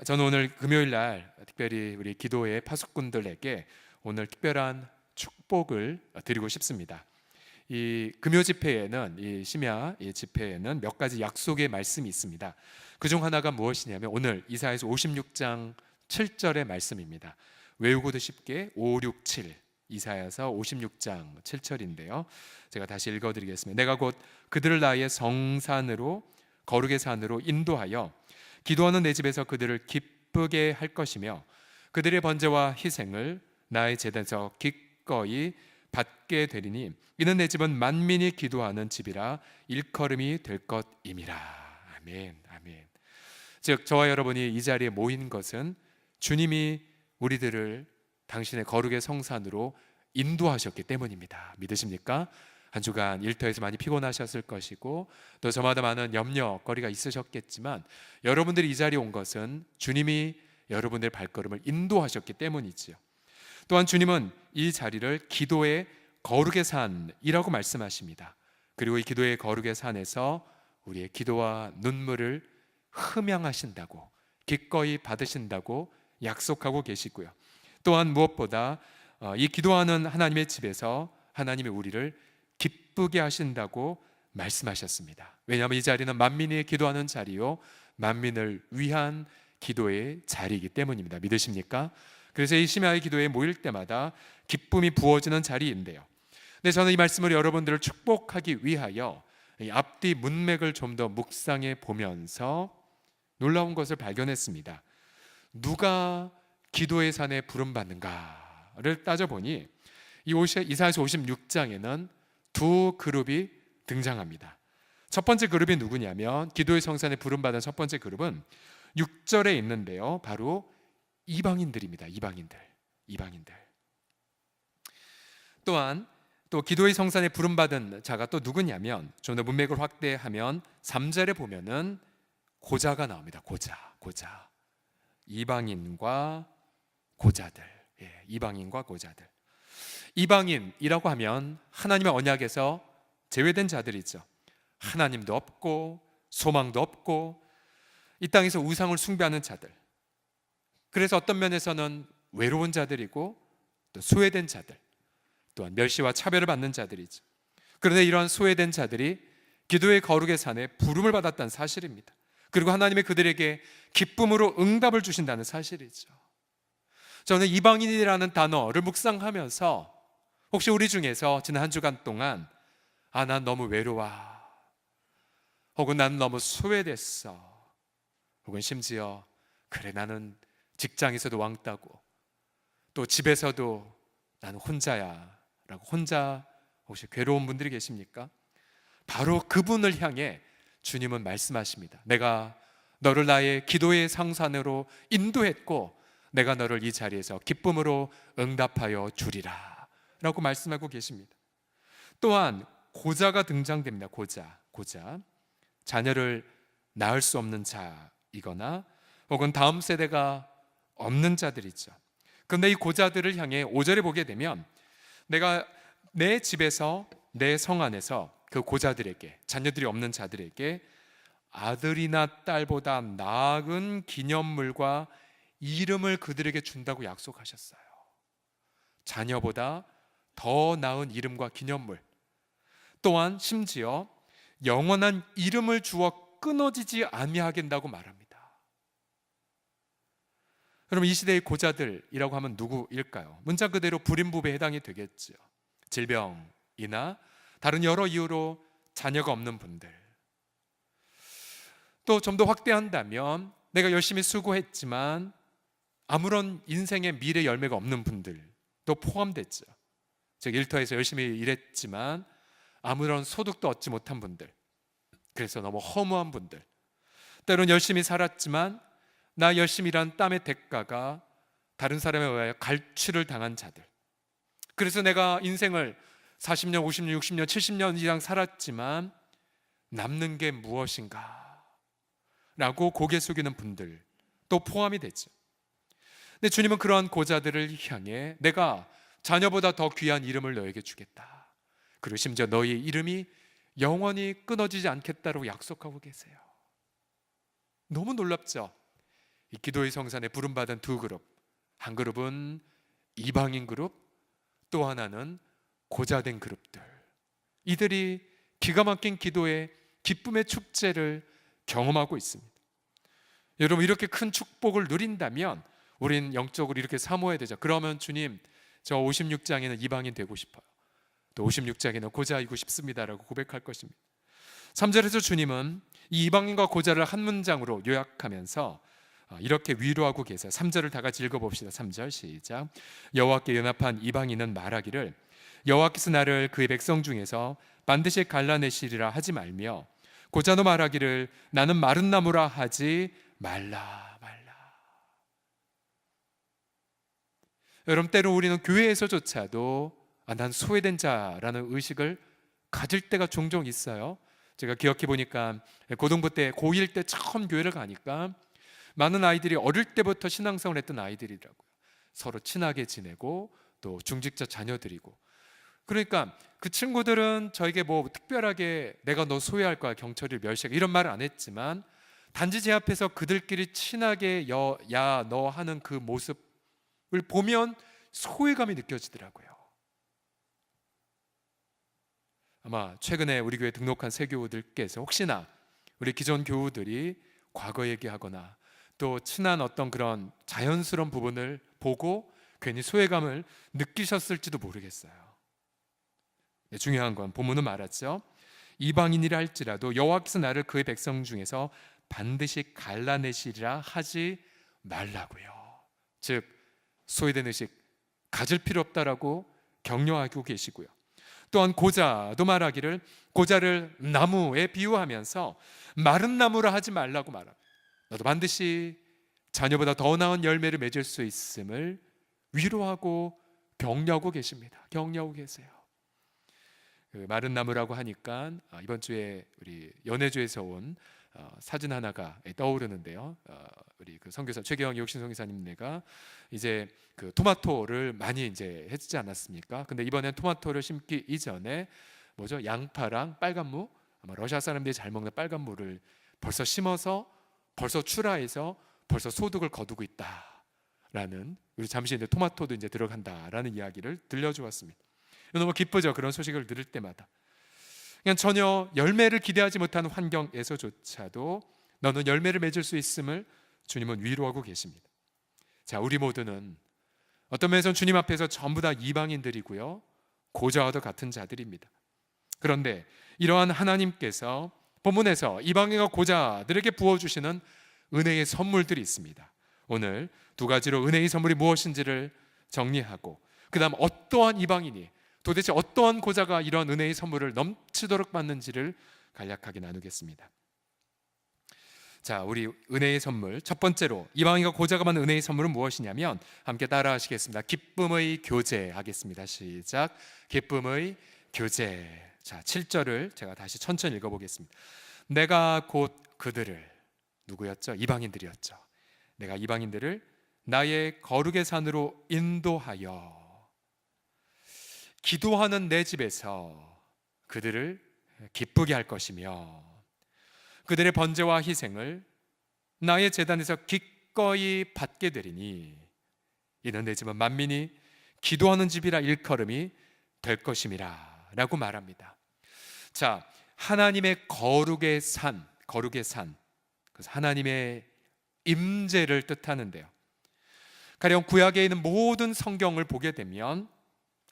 저는 오늘 금요일 날 특별히 우리 기도의 파수꾼들에게 오늘 특별한 축복을 드리고 싶습니다. 이 금요 집회에는 이 심야 이 집회에는 몇 가지 약속의 말씀이 있습니다. 그중 하나가 무엇이냐면 오늘 이사야서 56장 7절의 말씀입니다. 외우고도 쉽게 567 이사야서 56장 7절인데요. 제가 다시 읽어드리겠습니다. 내가 곧 그들을 나의 성산으로 거룩의 산으로 인도하여 기도하는 내 집에서 그들을 기쁘게 할 것이며 그들의 번제와 희생을 나의 제단에서 기꺼이 받게 되리니 이는 내 집은 만민이 기도하는 집이라 일컬음이 될 것임이라. 아멘. 아멘. 즉 저와 여러분이 이 자리에 모인 것은 주님이 우리들을 당신의 거룩의 성산으로 인도하셨기 때문입니다. 믿으십니까? 한 주간 일터에서 많이 피곤하셨을 것이고 또 저마다 많은 염려거리가 있으셨겠지만 여러분들이 이 자리에 온 것은 주님이 여러분들의 발걸음을 인도하셨기 때문이지요. 또한 주님은 이 자리를 기도의 거룩의 산이라고 말씀하십니다. 그리고 이 기도의 거룩의 산에서 우리의 기도와 눈물을 흠양하신다고 기꺼이 받으신다고 약속하고 계시고요. 또한 무엇보다 이 기도하는 하나님의 집에서 하나님이 우리를 기쁘게 하신다고 말씀하셨습니다. 왜냐하면 이 자리는 만민이 기도하는 자리요 만민을 위한 기도의 자리이기 때문입니다. 믿으십니까? 그래서 이 심야의 기도에 모일 때마다 기쁨이 부어지는 자리인데요. 근데 저는 이 말씀을 여러분들을 축복하기 위하여 이 앞뒤 문맥을 좀 더 묵상해 보면서 놀라운 것을 발견했습니다. 누가 기도의 산에 부름받는가를 따져보니 이 이사야서 56장에는 두 그룹이 등장합니다. 첫 번째 그룹이 누구냐면 기도의 성산에 부름받은 첫 번째 그룹은 6절에 있는데요. 바로 이방인들입니다. 이방인들. 또한 또 기도의 성산에 부름받은 자가 또 누구냐면 좀 더 문맥을 확대하면 3절에 보면은 고자가 나옵니다. 고자. 이방인과 고자들. 이방인과 고자들. 이방인이라고 하면 하나님의 언약에서 제외된 자들이죠. 하나님도 없고 소망도 없고 이 땅에서 우상을 숭배하는 자들. 그래서 어떤 면에서는 외로운 자들이고 또 소외된 자들, 또한 멸시와 차별을 받는 자들이죠. 그런데 이러한 소외된 자들이 기도의 거룩의 산에 부름을 받았다는 사실입니다. 그리고 하나님이 그들에게 기쁨으로 응답을 주신다는 사실이죠. 저는 이방인이라는 단어를 묵상하면서 혹시 우리 중에서 지난 한 주간 동안 난 너무 외로워, 혹은 나는 너무 소외됐어, 혹은 심지어 그래 나는 직장에서도 왕따고 또 집에서도 나는 혼자야 라고 혼자 혹시 괴로운 분들이 계십니까? 바로 그분을 향해 주님은 말씀하십니다. 내가 너를 나의 기도의 성산으로 인도했고 내가 너를 이 자리에서 기쁨으로 응답하여 주리라 라고 말씀하고 계십니다. 또한 고자가 등장됩니다. 고자. 자녀를 낳을 수 없는 자이거나 혹은 다음 세대가 없는 자들이죠. 그런데 이 고자들을 향해 5절에 보게 되면 내가 내 집에서 내 성 안에서 그 고자들에게, 자녀들이 없는 자들에게 아들이나 딸보다 나은 기념물과 이름을 그들에게 준다고 약속하셨어요. 자녀보다 더 나은 이름과 기념물, 또한 심지어 영원한 이름을 주어 끊어지지 아니하겠다고 말합니다. 여러분, 이 시대의 고자들이라고 하면 누구일까요? 문자 그대로 불임부배에 해당이 되겠죠. 질병이나 다른 여러 이유로 자녀가 없는 분들, 또 좀 더 확대한다면 내가 열심히 수고했지만 아무런 인생의 미래 열매가 없는 분들도 포함됐죠. 즉 일터에서 열심히 일했지만 아무런 소득도 얻지 못한 분들, 그래서 너무 허무한 분들, 때로는 열심히 살았지만 나 열심히 일한 땀의 대가가 다른 사람에 의하여 갈취를 당한 자들, 그래서 내가 인생을 40년, 50년, 60년, 70년 이상 살았지만 남는 게 무엇인가 라고 고개 숙이는 분들 또 포함이 되죠. 근데 주님은 그러한 고자들을 향해 내가 자녀보다 더 귀한 이름을 너에게 주겠다, 그리고 심지어 너희의 이름이 영원히 끊어지지 않겠다고 약속하고 계세요. 너무 놀랍죠? 이 기도의 성산에 부름받은 두 그룹, 한 그룹은 이방인 그룹, 또 하나는 고자된 그룹들. 이들이 기가 막힌 기도의 기쁨의 축제를 경험하고 있습니다. 여러분, 이렇게 큰 축복을 누린다면 우린 영적으로 이렇게 사모해야 되죠. 그러면 주님, 저 56장에는 이방인 되고 싶어요. 또 56장에는 고자이고 싶습니다라고 고백할 것입니다. 3절에서 주님은 이 이방인과 고자를 한 문장으로 요약하면서 이렇게 위로하고 계세요. 3절을 다 같이 읽어봅시다. 3절 시작. 여호와께 연합한 이방인은 말하기를 여호와께서 나를 그의 백성 중에서 반드시 갈라내시리라 하지 말며, 고자도 말하기를 나는 마른 나무라 하지 말라. 여러분, 때로 우리는 교회에서조차도 난 소외된 자라는 의식을 가질 때가 종종 있어요. 제가 기억해 보니까 고등부 때 고1 때 처음 교회를 가니까 많은 아이들이 어릴 때부터 신앙생활을 했던 아이들이라고요. 서로 친하게 지내고 또 중직자 자녀들이고. 그러니까 그 친구들은 저에게 뭐 특별하게 내가 너 소외할 거야, 경철이를 멸시하고 이런 말을 안 했지만, 단지 제 앞에서 그들끼리 친하게 야 너 하는 그 모습을 보면 소외감이 느껴지더라고요. 아마 최근에 우리 교회 등록한 새 교우들께서 혹시나 우리 기존 교우들이 과거 얘기하거나 또 친한 어떤 그런 자연스러운 부분을 보고 괜히 소외감을 느끼셨을지도 모르겠어요. 중요한 건 본문은 말하죠. 이방인이라 할지라도 여호와께서 나를 그의 백성 중에서 반드시 갈라내시리라 하지 말라고요. 즉 소외된 의식 가질 필요 없다라고 격려하고 계시고요. 또한 고자도 말하기를 고자를 나무에 비유하면서 마른 나무라 하지 말라고 말합니다. 너도 반드시 자녀보다 더 나은 열매를 맺을 수 있음을 위로하고 격려하고 계십니다. 격려하고 계세요. 그 마른 나무라고 하니까 이번 주에 우리 연해주에서 온 사진 하나가 떠오르는데요. 우리 그 선교사 최경영 육신 선교사님네가 이제 그 토마토를 많이 이제 했지 않았습니까? 근데 이번엔 토마토를 심기 이전에 뭐죠? 양파랑 빨간무, 아마 러시아 사람들이 잘 먹는 빨간무를 벌써 심어서 벌써 출하해서 벌써 소득을 거두고 있다라는, 우리 잠시 이제 토마토도 이제 들어간다라는 이야기를 들려주었습니다. 너무 기쁘죠? 그런 소식을 들을 때마다. 그냥 전혀 열매를 기대하지 못하는 환경에서조차도 너는 열매를 맺을 수 있음을 주님은 위로하고 계십니다. 자, 우리 모두는 어떤 면에서는 주님 앞에서 전부 다 이방인들이고요, 고자와도 같은 자들입니다. 그런데 이러한 하나님께서 본문에서 이방인과 고자들에게 부어주시는 은혜의 선물들이 있습니다. 오늘 두 가지로 은혜의 선물이 무엇인지를 정리하고, 그 다음 어떠한 이방인이, 도대체 어떠한 고자가 이런 은혜의 선물을 넘치도록 받는지를 간략하게 나누겠습니다. 자, 우리 은혜의 선물 첫 번째로 이방인과 고자가 받는 은혜의 선물은 무엇이냐면, 함께 따라 하시겠습니다. 기쁨의 교제 하겠습니다. 시작. 기쁨의 교제. 자, 7절을 제가 다시 천천히 읽어보겠습니다. 내가 곧 그들을, 누구였죠? 이방인들이었죠. 내가 이방인들을 나의 거룩의 산으로 인도하여 기도하는 내 집에서 그들을 기쁘게 할 것이며, 그들의 번제와 희생을 나의 제단에서 기꺼이 받게 되리니 이는 내 집은 만민이 기도하는 집이라 일컬음이 될 것임이라 라고 말합니다. 자, 하나님의 거룩의 산, 그래서 하나님의 임재를 뜻하는데요, 가령 구약에 있는 모든 성경을 보게 되면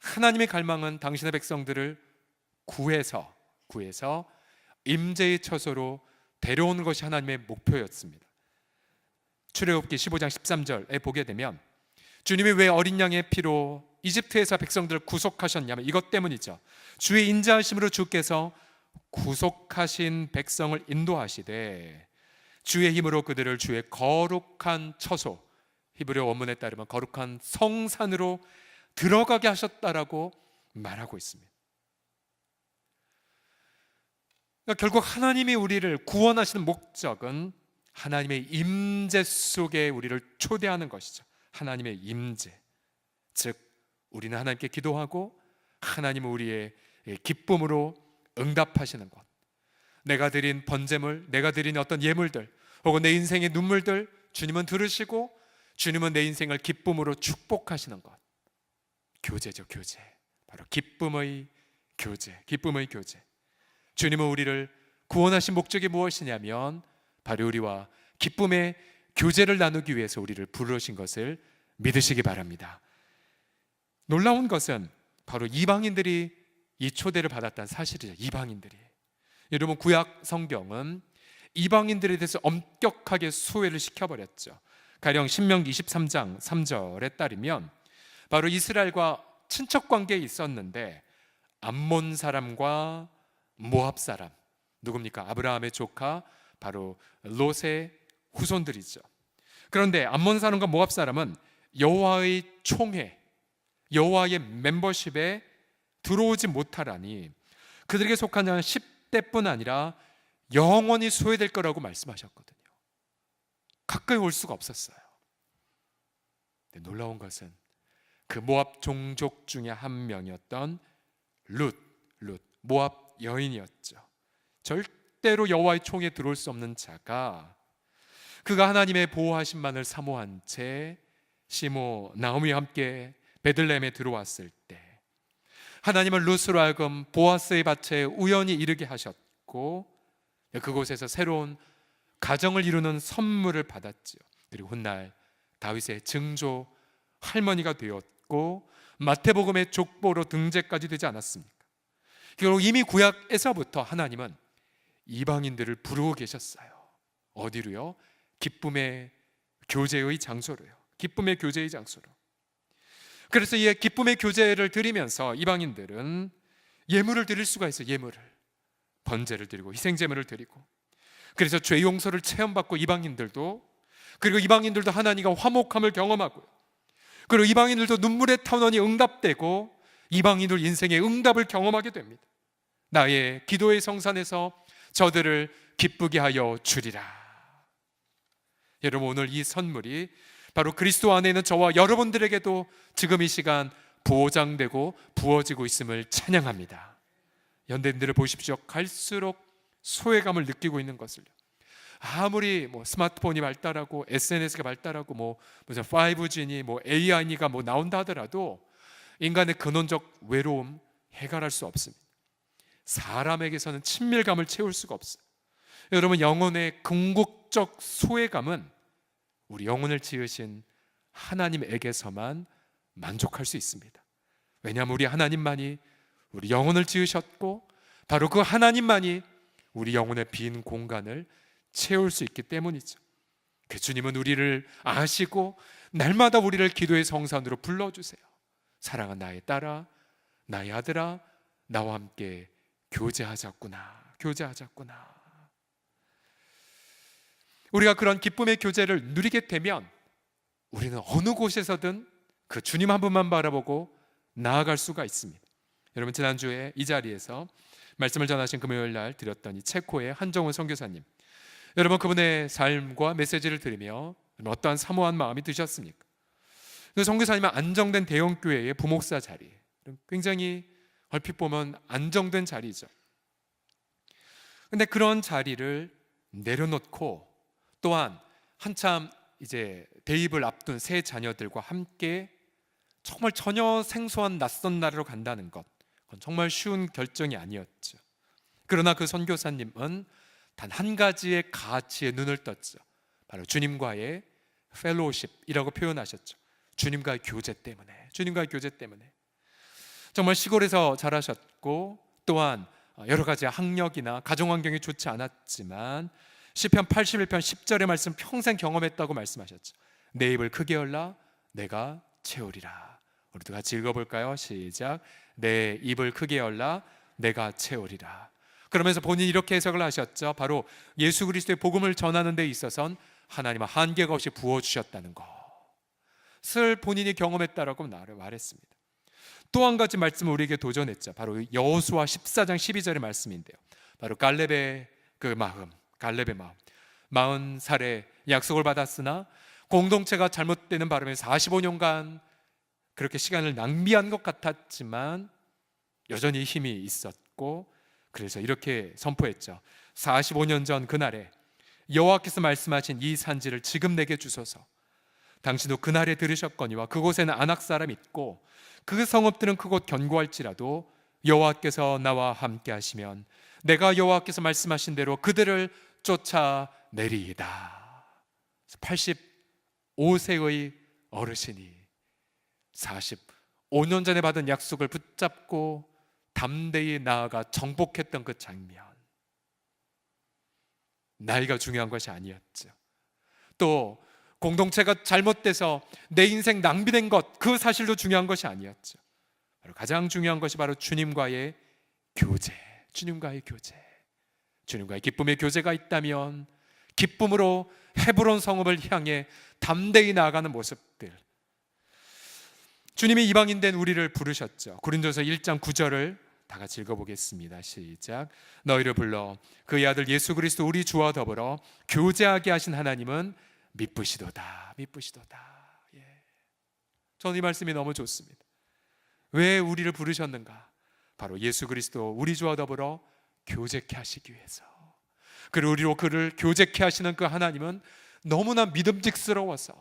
하나님의 갈망은 당신의 백성들을 구해서 임재의 처소로 데려오는 것이 하나님의 목표였습니다. 출애굽기 15장 13절에 보게 되면 주님이 왜 어린 양의 피로 이집트에서 백성들을 구속하셨냐면 이것 때문이죠. 주의 인자하심으로 주께서 구속하신 백성을 인도하시되 주의 힘으로 그들을 주의 거룩한 처소, 히브리어 원문에 따르면 거룩한 성산으로 들어가게 하셨다라고 말하고 있습니다. 그러니까 결국 하나님이 우리를 구원하시는 목적은 하나님의 임재 속에 우리를 초대하는 것이죠. 하나님의 임재, 즉 우리는 하나님께 기도하고 하나님은 우리의 기쁨으로 응답하시는 것, 내가 드린 번제물, 내가 드린 어떤 예물들 혹은 내 인생의 눈물들 주님은 들으시고 주님은 내 인생을 기쁨으로 축복하시는 것. 교제죠, 교제. 바로 기쁨의 교제, 기쁨의 교제. 주님은 우리를 구원하신 목적이 무엇이냐면 바로 우리와 기쁨의 교제를 나누기 위해서 우리를 부르신 것을 믿으시기 바랍니다. 놀라운 것은 바로 이방인들이 이 초대를 받았다는 사실이죠. 이방인들이. 여러분, 구약 성경은 이방인들에 대해서 엄격하게 수호를 시켜버렸죠. 가령 신명기 23장 3절에 따르면 바로 이스라엘과 친척관계에 있었는데 암몬 사람과 모압 사람, 누굽니까? 아브라함의 조카 바로 롯의 후손들이죠. 그런데 암몬 사람과 모압 사람은 여호와의 총회, 여호와의 멤버십에 들어오지 못하라니 그들에게 속한 자는 10대뿐 아니라 영원히 소외될 거라고 말씀하셨거든요. 가까이 올 수가 없었어요. 근데 놀라운 것은 그 모압 종족 중에 한 명이었던 룻, 모압 여인이었죠. 절대로 여호와의 총에 들어올 수 없는 자가, 그가 하나님의 보호하심만을 사모한 채 시모 나오미와 함께 베들레헴에 들어왔을 때 하나님은 룻으로 하여금 보아스의 밭에 우연히 이르게 하셨고 그곳에서 새로운 가정을 이루는 선물을 받았지요. 그리고 훗날 다윗의 증조 할머니가 되었고 마태복음의 족보로 등재까지 되지 않았습니까? 결국 이미 구약에서부터 하나님은 이방인들을 부르고 계셨어요. 어디로요? 기쁨의 교제의 장소로요. 기쁨의 교제의 장소로. 그래서 이 기쁨의 교제를 드리면서 이방인들은 예물을 드릴 수가 있어요. 예물을, 번제를 드리고 희생제물을 드리고, 그래서 죄 용서를 체험받고 이방인들도, 그리고 이방인들도 하나님과 화목함을 경험하고요. 그리고 이방인들도 눈물의 탄원이 응답되고 이방인들 인생의 응답을 경험하게 됩니다. 나의 기도의 성산에서 저들을 기쁘게 하여 주리라. 여러분, 오늘 이 선물이 바로 그리스도 안에 있는 저와 여러분들에게도 지금 이 시간 보장되고 부어지고 있음을 찬양합니다. 현대인들을 보십시오. 갈수록 소외감을 느끼고 있는 것을요. 아무리 스마트폰이 발달하고 SNS가 발달하고 무슨 5G니 AI니가 나온다 하더라도 인간의 근원적 외로움 해결할 수 없습니다. 사람에게서는 친밀감을 채울 수가 없어요. 여러분, 영혼의 궁극적 소외감은 우리 영혼을 지으신 하나님에게서만 만족할 수 있습니다. 왜냐하면 우리 하나님만이 우리 영혼을 지으셨고 바로 그 하나님만이 우리 영혼의 빈 공간을 채울 수 있기 때문이죠. 그 주님은 우리를 아시고 날마다 우리를 기도의 성산으로 불러주세요. 사랑한 나의 딸아, 나의 아들아, 나와 함께 교제하자꾸나, 교제하자꾸나. 우리가 그런 기쁨의 교제를 누리게 되면 우리는 어느 곳에서든 그 주님 한 분만 바라보고 나아갈 수가 있습니다. 여러분, 지난주에 이 자리에서 말씀을 전하신 금요일 날 드렸던 이 체코의 한정훈 선교사님, 여러분 그분의 삶과 메시지를 들으며 어떠한 사모한 마음이 드셨습니까? 그 선교사님은 안정된 대형교회의 부목사 자리, 굉장히 얼핏 보면 안정된 자리죠. 근데 그런 자리를 내려놓고 또한 한참 이제 대입을 앞둔 세 자녀들과 함께 정말 전혀 생소한 낯선 나라로 간다는 것, 그건 정말 쉬운 결정이 아니었죠. 그러나 그 선교사님은 단 한 가지의 가치에 눈을 떴죠. 바로 주님과의 펠로우십이라고 표현하셨죠. 주님과의 교제 때문에, 주님과의 교제 때문에. 정말 시골에서 자라셨고 또한 여러 가지 학력이나 가정 환경이 좋지 않았지만 시편 81편 10절의 말씀 평생 경험했다고 말씀하셨죠. 내 입을 크게 열라 내가 채우리라. 우리도 같이 읽어볼까요? 시작. 내 입을 크게 열라 내가 채우리라. 그러면서 본인이 이렇게 해석을 하셨죠. 바로 예수 그리스도의 복음을 전하는 데 있어서는 하나님은 한계가 없이 부어주셨다는 것을 본인이 경험했다라고 말했습니다. 또 한 가지 말씀을 우리에게 도전했죠. 바로 여호수아 14장 12절의 말씀인데요. 바로 갈렙의 그 마음, 갈렙의 마음. 40살에 약속을 받았으나 공동체가 잘못되는 바람에 45년간 그렇게 시간을 낭비한 것 같았지만 여전히 힘이 있었고, 그래서 이렇게 선포했죠. 45년 전 그날에 여호와께서 말씀하신 이 산지를 지금 내게 주소서. 당신도 그날에 들으셨거니와 그곳에는 아낙 사람이 있고 그 성읍들은 그곳 견고할지라도 여호와께서 나와 함께 하시면 내가 여호와께서 말씀하신 대로 그들을 쫓아내리이다. 85세의 어르신이 45년 전에 받은 약속을 붙잡고 담대히 나아가 정복했던 그 장면. 나이가 중요한 것이 아니었죠. 또 공동체가 잘못돼서 내 인생 낭비된 것, 그 사실도 중요한 것이 아니었죠. 가장 중요한 것이 바로 주님과의 교제, 주님과의 교제, 주님과의 기쁨의 교제가 있다면 기쁨으로 헤브론 성읍을 향해 담대히 나아가는 모습들. 주님이 이방인 된 우리를 부르셨죠. 고린도서 1장 9절을 다 같이 읽어보겠습니다. 시작. 너희를 불러 그의 아들 예수 그리스도 우리 주와 더불어 교제하게 하신 하나님은 미쁘시도다. 미쁘시도다. 예. 저는 이 말씀이 너무 좋습니다. 왜 우리를 부르셨는가? 바로 예수 그리스도 우리 주와 더불어 교제케 하시기 위해서. 그리고 우리로 그를 교제케 하시는 그 하나님은 너무나 믿음직스러워서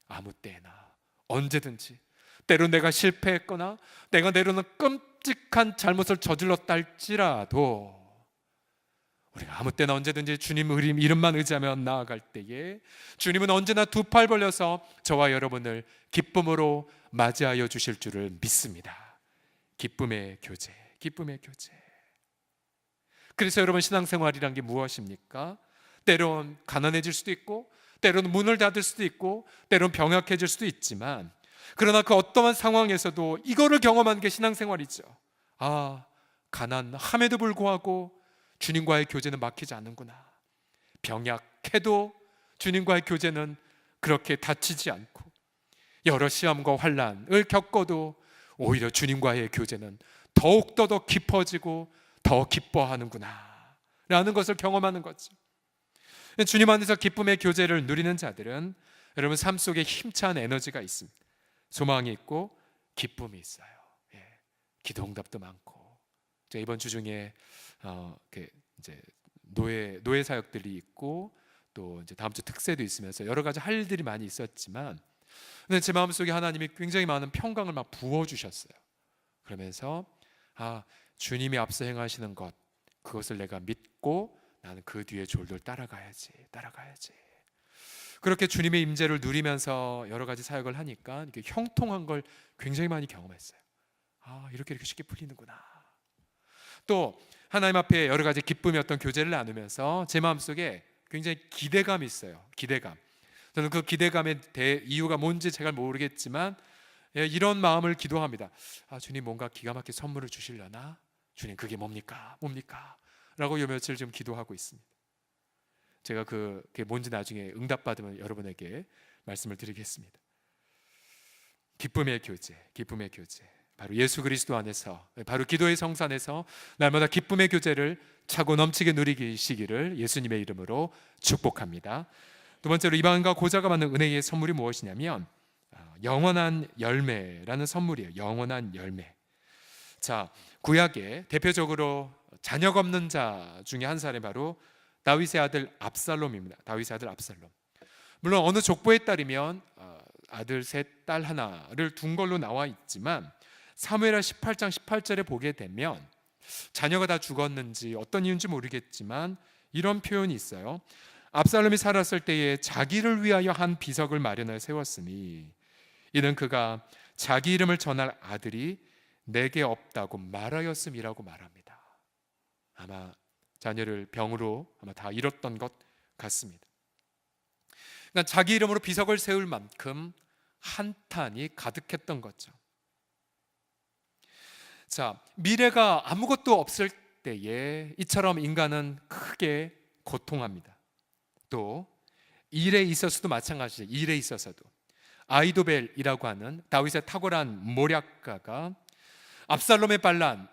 아무 때나 언제든지, 때로 내가 실패했거나 내가 때로는 끔찍한 잘못을 저질렀다 할지라도 우리가 아무 때나 언제든지 주님 이름만 의지하며 나아갈 때에 주님은 언제나 두 팔 벌려서 저와 여러분을 기쁨으로 맞이하여 주실 줄을 믿습니다. 기쁨의 교제, 기쁨의 교제. 그래서 여러분, 신앙생활이란 게 무엇입니까? 때론 가난해질 수도 있고 때로는 문을 닫을 수도 있고 때로는 병약해질 수도 있지만, 그러나 그 어떠한 상황에서도 이거를 경험하는 게 신앙생활이죠. 아, 가난함에도 불구하고 주님과의 교제는 막히지 않는구나. 병약해도 주님과의 교제는 그렇게 다치지 않고, 여러 시험과 환난을 겪어도 오히려 주님과의 교제는 더욱더 더 깊어지고 더 기뻐하는구나 라는 것을 경험하는 거죠. 주님 안에서 기쁨의 교제를 누리는 자들은 여러분 삶 속에 힘찬 에너지가 있습니다. 소망이 있고 기쁨이 있어요. 예. 기도 응답도 많고. 제가 이번 주 중에 이제 노예 사역들이 있고 또 이제 다음 주 특세도 있으면서 여러 가지 할 일들이 많이 있었지만, 근데 제 마음속에 하나님이 굉장히 많은 평강을 막 부어 주셨어요. 그러면서 주님이 앞서 행하시는 것, 그것을 내가 믿고 나는 그 뒤에 졸졸 따라가야지. 그렇게 주님의 임재를 누리면서 여러 가지 사역을 하니까 이렇게 형통한 걸 굉장히 많이 경험했어요. 이렇게 쉽게 풀리는구나. 또 하나님 앞에 여러 가지 기쁨의 어떤 교제를 나누면서 제 마음속에 굉장히 기대감이 있어요. 기대감. 저는 그 기대감의 이유가 뭔지 잘 모르겠지만 이런 마음을 기도합니다. 주님 뭔가 기가 막히게 선물을 주시려나? 주님 그게 뭡니까? 라고 요 며칠 좀 기도하고 있습니다. 제가 그게 뭔지 나중에 응답받으면 여러분에게 말씀을 드리겠습니다. 기쁨의 교제. 바로 예수 그리스도 안에서, 바로 기도의 성산에서 날마다 기쁨의 교제를 차고 넘치게 누리시기를 예수님의 이름으로 축복합니다. 두 번째로, 이방인과 고자가 받는 은혜의 선물이 무엇이냐면 영원한 열매라는 선물이에요. 영원한 열매. 자, 구약에 대표적으로 자녀가 없는 자 중에 한 사람이 바로 다윗의 아들 압살롬입니다. 물론 어느 족보에 따르면 아들 셋, 딸 하나를 둔 걸로 나와 있지만 사무엘하 18장 18절에 보게 되면 자녀가 다 죽었는지 어떤 이유인지 모르겠지만 이런 표현이 있어요. 압살롬이 살았을 때에 자기를 위하여 한 비석을 마련하여 세웠으니 이는 그가 자기 이름을 전할 아들이 내게 없다고 말하였음이라고 말합니다. 아마 자녀를 병으로 아마 다 잃었던 것 같습니다. 그러니까 자기 이름으로 비석을 세울 만큼 한탄이 가득했던 거죠. 자, 미래가 아무것도 없을 때에 이처럼 인간은 크게 고통합니다. 또 일에 있어서도 마찬가지죠. 일에 있어서도 아이도벨이라고 하는 다윗의 탁월한 모략가가 압살롬의 반란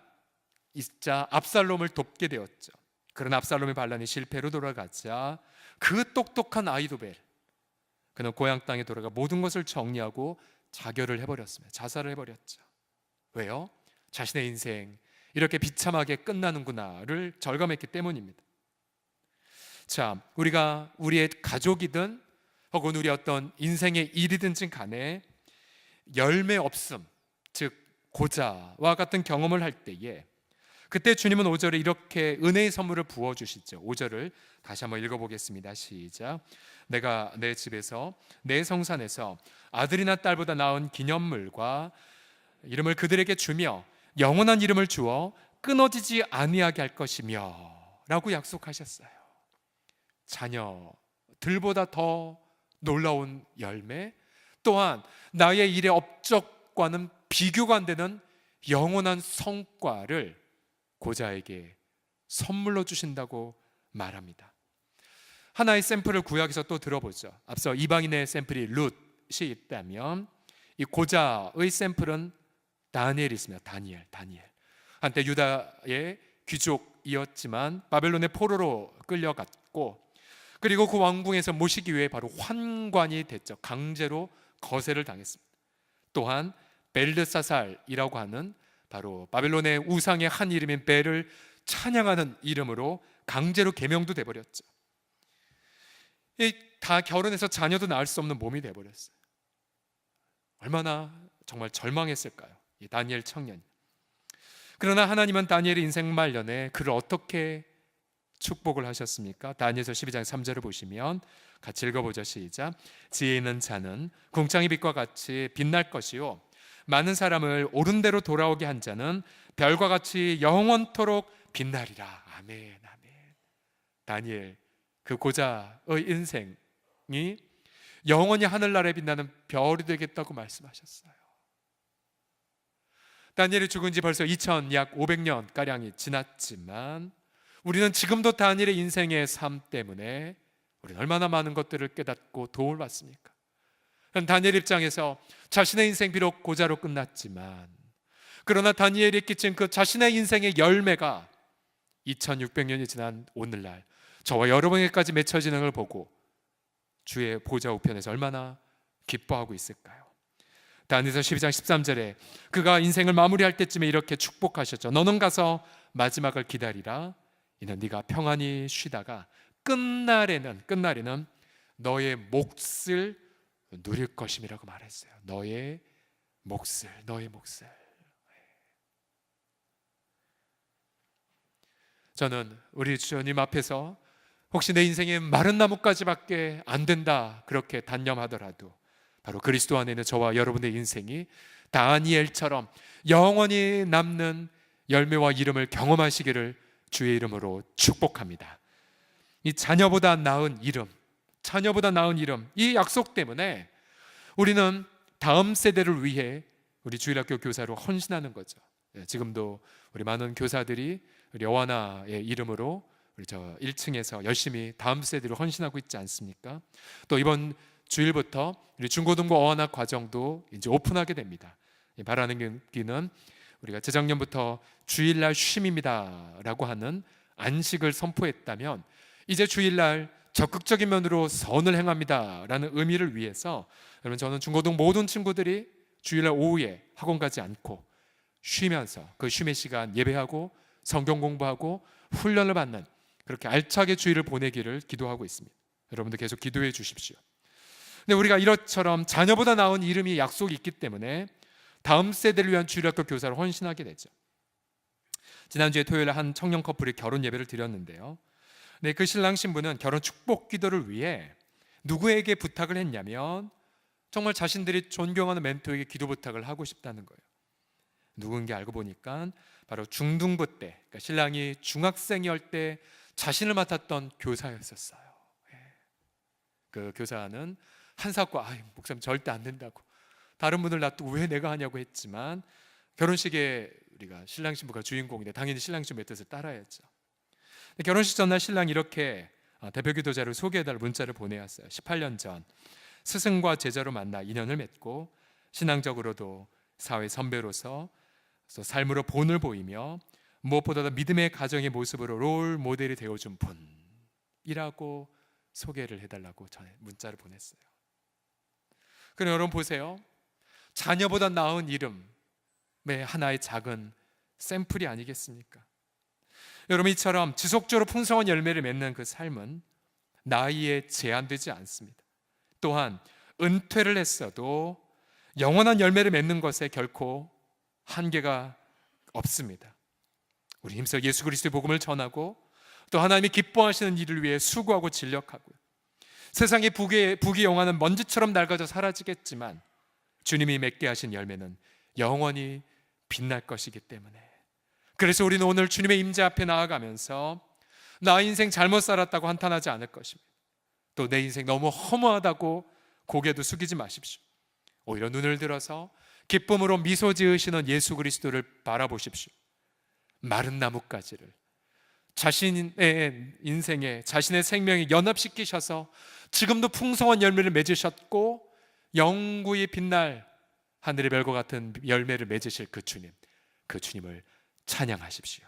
있자 압살롬을 돕게 되었죠. 그런 압살롬의 반란이 실패로 돌아가자 그 똑똑한 아이도벨, 그는 고향 땅에 돌아가 모든 것을 정리하고 자결을 해버렸습니다. 자살을 해버렸죠. 왜요? 자신의 인생 이렇게 비참하게 끝나는구나를 절감했기 때문입니다. 자, 우리가 우리의 가족이든 혹은 우리 어떤 인생의 일이든지 간에 열매 없음, 즉 고자와 같은 경험을 할 때에 그때 주님은 5절에 이렇게 은혜의 선물을 부어주시죠. 5절을 다시 한번 읽어보겠습니다. 시작. 내가 내 집에서 내 성산에서 아들이나 딸보다 나은 기념물과 이름을 그들에게 주며 영원한 이름을 주어 끊어지지 아니하게 할 것이며 라고 약속하셨어요. 자녀들보다 더 놀라운 열매, 또한 나의 일의 업적과는 비교가 안 되는 영원한 성과를 고자에게 선물로 주신다고 말합니다. 하나의 샘플을 구약에서 또 들어보죠. 앞서 이방인의 샘플이 룻이 있다면 이 고자의 샘플은 다니엘이 있습니다. 다니엘. 한때 유다의 귀족이었지만 바벨론의 포로로 끌려갔고, 그리고 그 왕궁에서 모시기 위해 바로 환관이 됐죠. 강제로 거세를 당했습니다. 또한 벨르사살이라고 하는 바로 바벨론의 우상의 한 이름인 벨을 찬양하는 이름으로 강제로 계명도 돼버렸죠. 다 결혼해서 자녀도 낳을 수 없는 몸이 돼버렸어요. 얼마나 정말 절망했을까요? 이 다니엘 청년이. 그러나 하나님은 다니엘의 인생 말년에 그를 어떻게 축복을 하셨습니까? 다니엘서 12장 3절을 보시면 같이 읽어보죠. 시작. 지혜 있는 자는 궁창의 빛과 같이 빛날 것이요 많은 사람을 옳은 대로 돌아오게 한 자는 별과 같이 영원토록 빛나리라. 아멘. 다니엘 그 고자의 인생이 영원히 하늘나라에 빛나는 별이 되겠다고 말씀하셨어요. 다니엘이 죽은 지 벌써 약 500년 가량이 지났지만 우리는 지금도 다니엘의 인생의 삶 때문에 우리는 얼마나 많은 것들을 깨닫고 도움을 받습니까? 다니엘 입장에서 자신의 인생 비록 고자로 끝났지만, 그러나 다니엘이 끼친 그 자신의 인생의 열매가 2600년이 지난 오늘날 저와 여러분에게까지 맺혀지는 걸 보고 주의 보좌 우편에서 얼마나 기뻐하고 있을까요? 다니엘서 12장 13절에 그가 인생을 마무리할 때쯤에 이렇게 축복하셨죠. 너는 가서 마지막을 기다리라. 이는 네가 평안히 쉬다가 끝날에는 너의 몫을 누릴 것임이라고 말했어요. 너의 몫을. 저는 우리 주님 앞에서 혹시 내 인생에 마른 나뭇가지밖에 안 된다 그렇게 단념하더라도 바로 그리스도 안에 있는 저와 여러분의 인생이 다니엘처럼 영원히 남는 열매와 이름을 경험하시기를 주의 이름으로 축복합니다. 이 자녀보다 나은 이름, 이 약속 때문에 우리는 다음 세대를 위해 우리 주일학교 교사로 헌신하는 거죠. 지금도 우리 많은 교사들이 우리 어와나의 이름으로 우리 저 1층에서 열심히 다음 세대를 헌신하고 있지 않습니까? 또 이번 주일부터 우리 중고등부 어와나 과정도 이제 오픈하게 됩니다. 바라는 길은 우리가 재작년부터 주일날 쉼입니다라고 하는 안식을 선포했다면 이제 주일날 적극적인 면으로 선을 행합니다라는 의미를 위해서 여러분 저는 중고등 모든 친구들이 주일날 오후에 학원 가지 않고 쉬면서 그 쉼의 시간 예배하고 성경 공부하고 훈련을 받는 그렇게 알차게 주일을 보내기를 기도하고 있습니다. 여러분들 계속 기도해 주십시오. 근데 우리가 이것처럼 자녀보다 나은 이름이 약속이 있기 때문에 다음 세대를 위한 주일학교 교사를 헌신하게 되죠. 지난주에 토요일에 한 청년 커플이 결혼 예배를 드렸는데요. 네, 그 신랑 신부는 결혼 축복 기도를 위해 누구에게 부탁을 했냐면 정말 자신들이 존경하는 멘토에게 기도 부탁을 하고 싶다는 거예요. 누군지 알고 보니까 바로 중등부 때, 그러니까 신랑이 중학생이었을 때 자신을 맡았던 교사였었어요. 그 교사는 한사과 목사님 절대 안 된다고, 다른 분들 놔두고 왜 내가 하냐고 했지만 결혼식에 우리가 신랑 신부가 주인공인데 당연히 신랑 신부의 뜻을 따라야죠. 결혼식 전날 신랑이 이렇게 대표 기도자를 소개해달라고 문자를 보내왔어요. 18년 전 스승과 제자로 만나 인연을 맺고 신앙적으로도 사회 선배로서 삶으로 본을 보이며 무엇보다도 믿음의 가정의 모습으로 롤 모델이 되어준 분이라고 소개를 해달라고 전에 문자를 보냈어요. 그럼 여러분 보세요. 자녀보다 나은 이름의 하나의 작은 샘플이 아니겠습니까? 여러분 이처럼 지속적으로 풍성한 열매를 맺는 그 삶은 나이에 제한되지 않습니다. 또한 은퇴를 했어도 영원한 열매를 맺는 것에 결코 한계가 없습니다. 우리 힘써 예수 그리스도의 복음을 전하고 또 하나님이 기뻐하시는 일을 위해 수고하고 진력하고요. 세상의 부귀 영화는 먼지처럼 낡아져 사라지겠지만 주님이 맺게 하신 열매는 영원히 빛날 것이기 때문에, 그래서 우리는 오늘 주님의 임재 앞에 나아가면서 나 인생 잘못 살았다고 한탄하지 않을 것입니다. 또 내 인생 너무 허무하다고 고개도 숙이지 마십시오. 오히려 눈을 들어서 기쁨으로 미소 지으시는 예수 그리스도를 바라보십시오. 마른 나뭇가지를 자신의 인생에, 자신의 생명에 연합시키셔서 지금도 풍성한 열매를 맺으셨고 영구히 빛날 하늘의 별과 같은 열매를 맺으실 그 주님, 그 주님을 찬양하십시오.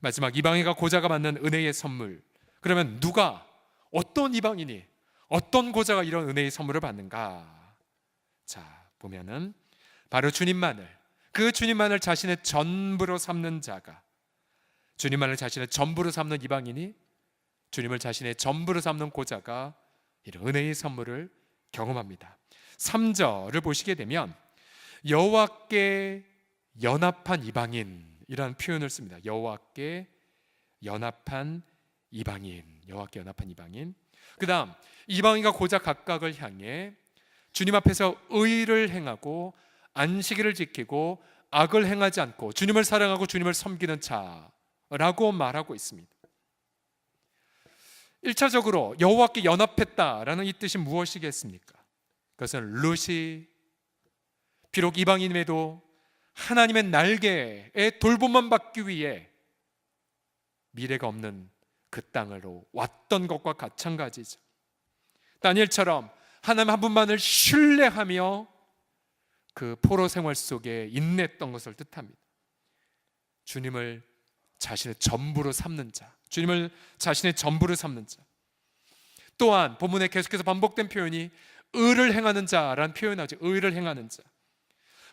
마지막, 이방인과 고자가 받는 은혜의 선물. 그러면 누가, 어떤 이방인이, 어떤 고자가 이런 은혜의 선물을 받는가? 자, 보면은 바로 주님만을, 그 주님만을 자신의 전부로 삼는 자가, 주님만을 자신의 전부로 삼는 이방인이 주님을 자신의 전부로 삼는 고자가 이런 은혜의 선물을 경험합니다. 3절을 보시게 되면 여호와께 연합한 이방인이라는 표현을 씁니다. 여호와께 연합한 이방인, 여호와께 연합한 이방인. 그 다음 이방인과 고자 각각을 향해 주님 앞에서 의를 행하고 안식일을 지키고 악을 행하지 않고 주님을 사랑하고 주님을 섬기는 자라고 말하고 있습니다. 1차적으로 여호와께 연합했다라는 이 뜻이 무엇이겠습니까? 그것은 룻이 비록 이방인임에도 하나님의 날개에 돌봄만 받기 위해 미래가 없는 그 땅으로 왔던 것과 마찬가지죠. 다니엘처럼 하나님 한 분만을 신뢰하며 그 포로 생활 속에 인내했던 것을 뜻합니다. 주님을 자신의 전부로 삼는 자, 주님을 자신의 전부로 삼는 자. 또한 본문에 계속해서 반복된 표현이 의를 행하는 자라는 표현하죠. 의를 행하는 자.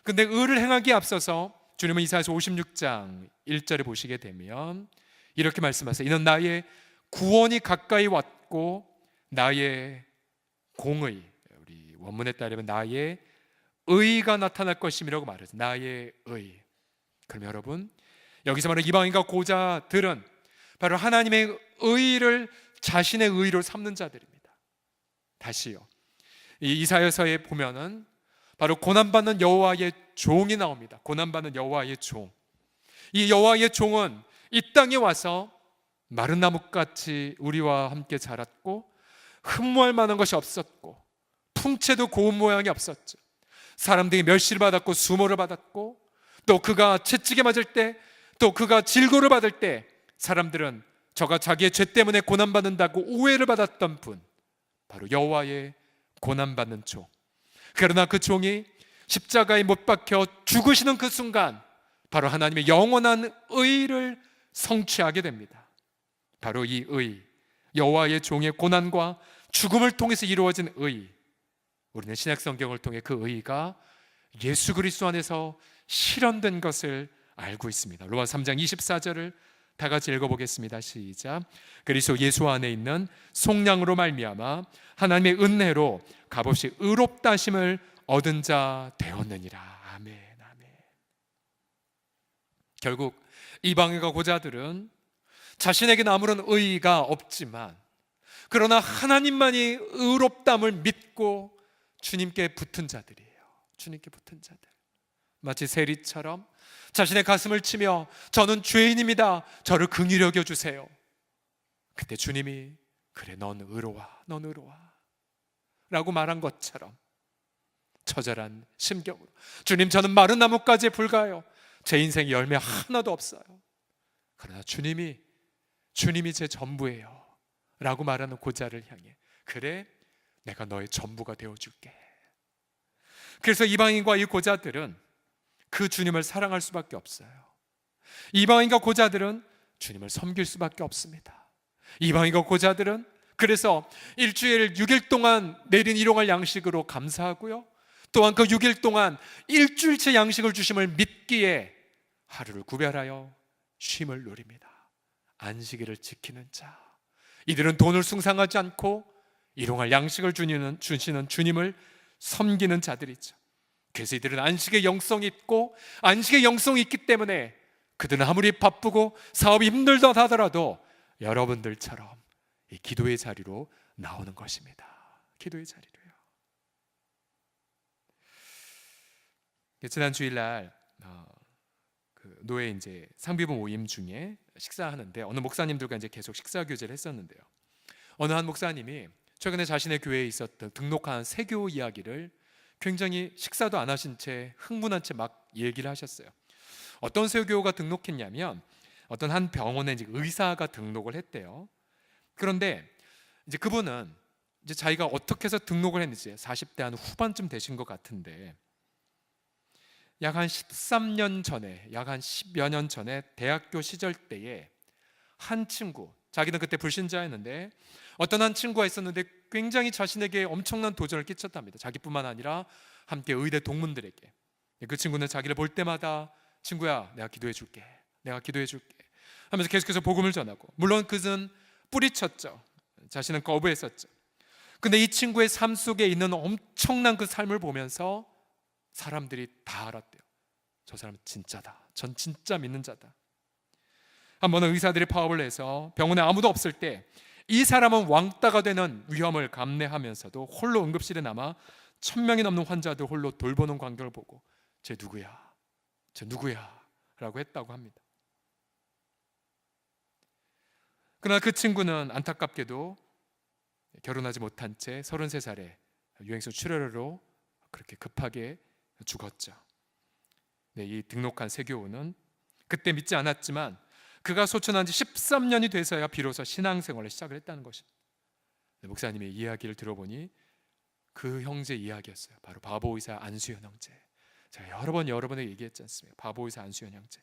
근데 의를 행하기에 앞서서 주님은 이사야서 56장 1절에 보시게 되면 이렇게 말씀하세요. 이는 나의 구원이 가까이 왔고 나의 공의, 우리 원문에 따르면 나의 의가 나타날 것임이라고 말해서 나의 의. 그럼 여러분, 여기서 말하는 이방인과 고자들은 바로 하나님의 의를 자신의 의로 삼는 자들입니다. 다시요, 이 이사야서에 보면은 바로 고난받는 여호와의 종이 나옵니다. 고난받는 여호와의 종. 이 여호와의 종은 이 땅에 와서 마른 나뭇같이 우리와 함께 자랐고 흠모할 만한 것이 없었고 풍채도 고운 모양이 없었죠. 사람들이 멸시를 받았고 수모를 받았고 또 그가 채찍에 맞을 때, 또 그가 질고를 받을 때 사람들은 저가 자기의 죄 때문에 고난받는다고 오해를 받았던 분, 바로 여호와의 고난받는 종. 그러나 그 종이 십자가에 못 박혀 죽으시는 그 순간 바로 하나님의 영원한 의를 성취하게 됩니다. 바로 이 의, 여호와의 종의 고난과 죽음을 통해서 이루어진 의, 우리는 신약 성경을 통해 그 의가 예수 그리스도 안에서 실현된 것을 알고 있습니다. 로마서 3장 24절을 다 같이 읽어보겠습니다. 시작. 그리스도 예수 안에 있는 속량으로 말미암아 하나님의 은혜로 값없이 의롭다 하심을 얻은 자 되었느니라. 아멘, 아멘. 결국 이방인과 고자들은 자신에게는 아무런 의의가 없지만 그러나 하나님만이 의롭담을 믿고 주님께 붙은 자들이에요. 주님께 붙은 자들. 마치 세리처럼 자신의 가슴을 치며 저는 죄인입니다, 저를 긍휼히 여겨주세요. 그때 주님이 그래 넌 의로워, 넌 의로워 라고 말한 것처럼 처절한 심경으로 주님 저는 마른 나뭇가지에 불과해요, 제 인생 열매 하나도 없어요. 그러나 주님이 제 전부예요 라고 말하는 고자를 향해 그래 내가 너의 전부가 되어줄게. 그래서 이방인과 이 고자들은 그 주님을 사랑할 수밖에 없어요. 이방인과 고자들은 주님을 섬길 수밖에 없습니다. 이방인과 고자들은 그래서 일주일 6일 동안 내린 일용할 양식으로 감사하고요, 또한 그 6일 동안 일주일째 양식을 주심을 믿기에 하루를 구별하여 쉼을 누립니다. 안식일을 지키는 자, 이들은 돈을 숭상하지 않고 일용할 양식을 주시는 주님을 섬기는 자들이죠. 그래서 이들은 안식의 영성이 있고, 안식의 영성이 있기 때문에 그들은 아무리 바쁘고 사업이 힘들다 하더라도 여러분들처럼 이 기도의 자리로 나오는 것입니다. 기도의 자리로요. 지난 주일날 노예 이제 상비부 모임 중에 식사하는데 어느 목사님들과 이제 계속 식사 교제를 했었는데요. 어느 한 목사님이 최근에 자신의 교회에 있었던 등록한 세교 이야기를 굉장히 식사도 안 하신 채 흥분한 채 막 얘기를 하셨어요. 어떤 세교가 등록했냐면 어떤 한 병원에 이제 의사가 등록을 했대요. 그런데 이제 그분은 이제 자기가 어떻게 해서 등록을 했는지 40대 한 후반쯤 되신 것 같은데 약 한 13년 전에, 약 한 10여 년 전에 대학교 시절 때에 한 친구, 자기는 그때 불신자였는데 어떤 한 친구가 있었는데 굉장히 자신에게 엄청난 도전을 끼쳤답니다. 자기뿐만 아니라 함께 의대 동문들에게. 그 친구는 자기를 볼 때마다 친구야, 내가 기도해 줄게, 내가 기도해 줄게 하면서 계속해서 복음을 전하고, 물론 그는 뿌리쳤죠. 자신은 거부했었죠. 근데 이 친구의 삶 속에 있는 엄청난 그 삶을 보면서 사람들이 다 알았대요. 저 사람은 진짜다. 전 진짜 믿는 자다. 한 번은 의사들이 파업을 해서 병원에 아무도 없을 때 이 사람은 왕따가 되는 위험을 감내하면서도 홀로 응급실에 남아 1000명이 넘는 환자들 홀로 돌보는 광경을 보고 쟤 누구야? 쟤 누구야? 라고 했다고 합니다. 그러나 그 친구는 안타깝게도 결혼하지 못한 채 33살에 유행성 출혈로 그렇게 급하게 죽었죠. 네, 이 등록한 세교우는 그때 믿지 않았지만 그가 소천한 지 13년이 돼서야 비로소 신앙생활을 시작을 했다는 것입니다. 네, 목사님의 이야기를 들어보니 그 형제 이야기였어요. 바로 바보의사 안수현 형제. 제가 여러 번 여러분에게 얘기했지 않습니까? 바보의사 안수현 형제.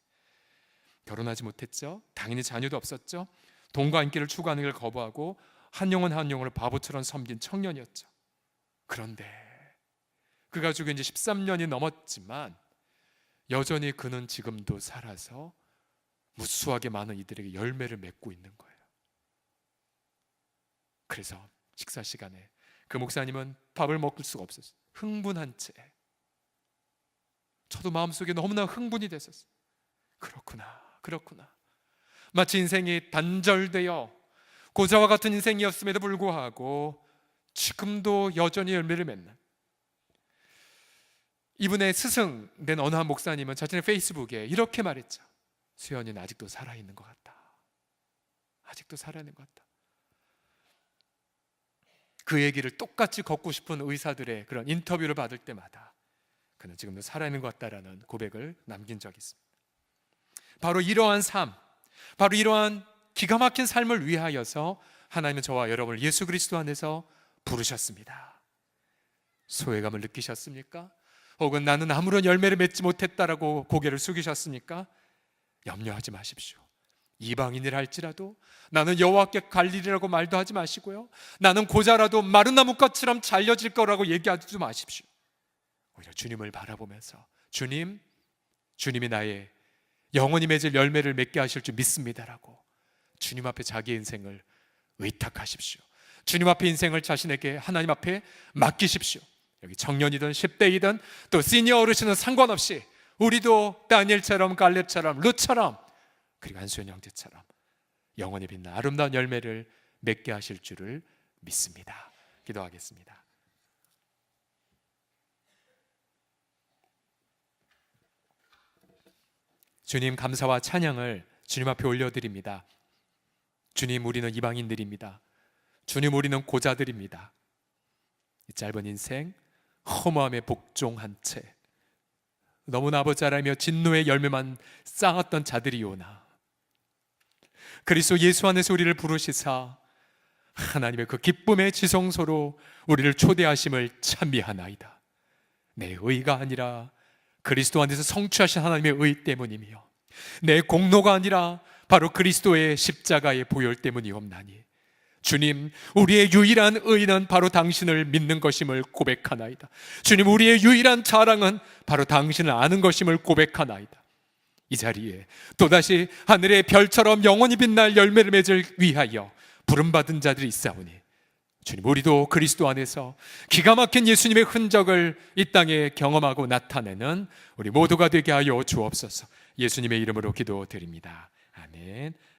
결혼하지 못했죠. 당연히 자녀도 없었죠. 돈과 인기를 추구하는 걸 거부하고 한 영혼 한 영혼을 바보처럼 섬긴 청년이었죠. 그런데 그가 죽은 지 13년이 넘었지만 여전히 그는 지금도 살아서 무수하게 많은 이들에게 열매를 맺고 있는 거예요. 그래서 식사 시간에 그 목사님은 밥을 먹을 수가 없었어요. 흥분한 채. 저도 마음속에 너무나 흥분이 됐었어요. 그렇구나. 마치 인생이 단절되어 고자와 같은 인생이었음에도 불구하고 지금도 여전히 열매를 맺는, 이분의 스승된 어느 한 목사님은 자신의 페이스북에 이렇게 말했죠. 수연이는 아직도 살아있는 것 같다. 아직도 살아있는 것 같다. 그 얘기를 똑같이 걷고 싶은 의사들의 그런 인터뷰를 받을 때마다 그는 지금도 살아있는 것 같다라는 고백을 남긴 적이 있습니다. 바로 이러한 삶, 바로 이러한 기가 막힌 삶을 위하여서 하나님은 저와 여러분을 예수 그리스도 안에서 부르셨습니다. 소외감을 느끼셨습니까? 혹은 나는 아무런 열매를 맺지 못했다라고 고개를 숙이셨습니까? 염려하지 마십시오. 이방인이라 할지라도 나는 여호와께 갈 일이라고 말도 하지 마시고요, 나는 고자라도 마른 나뭇가지처럼 잘려질 거라고 얘기하지 마십시오. 오히려 주님을 바라보면서 주님이 나의 영원히 맺을 열매를 맺게 하실 줄 믿습니다라고 주님 앞에 자기 인생을 의탁하십시오. 주님 앞에 인생을 자신에게 하나님 앞에 맡기십시오. 여기 청년이든 10대이든 또 시니어 어르신은 상관없이 우리도 다니엘처럼 갈렙처럼 룻처럼 그리고 안수현 형제처럼 영원히 빛나 아름다운 열매를 맺게 하실 줄을 믿습니다. 기도하겠습니다. 주님, 감사와 찬양을 주님 앞에 올려드립니다. 주님, 우리는 이방인들입니다. 주님, 우리는 고자들입니다. 이 짧은 인생 허무함에 복종한 채 너무나 아버지 하나님이여 진노의 열매만 쌓았던 자들이오나 그리스도 예수 안에서 우리를 부르시사 하나님의 그 기쁨의 지성소로 우리를 초대하심을 찬미하나이다. 내 의가 아니라 그리스도 안에서 성취하신 하나님의 의 때문이며 내 공로가 아니라 바로 그리스도의 십자가의 보혈 때문이옵나니 주님, 우리의 유일한 의는 바로 당신을 믿는 것임을 고백하나이다. 주님, 우리의 유일한 자랑은 바로 당신을 아는 것임을 고백하나이다. 이 자리에 또다시 하늘의 별처럼 영원히 빛날 열매를 맺을 위하여 부름받은 자들이 있사오니 주님, 우리도 그리스도 안에서 기가 막힌 예수님의 흔적을 이 땅에 경험하고 나타내는 우리 모두가 되게 하여 주옵소서. 예수님의 이름으로 기도드립니다. 아멘.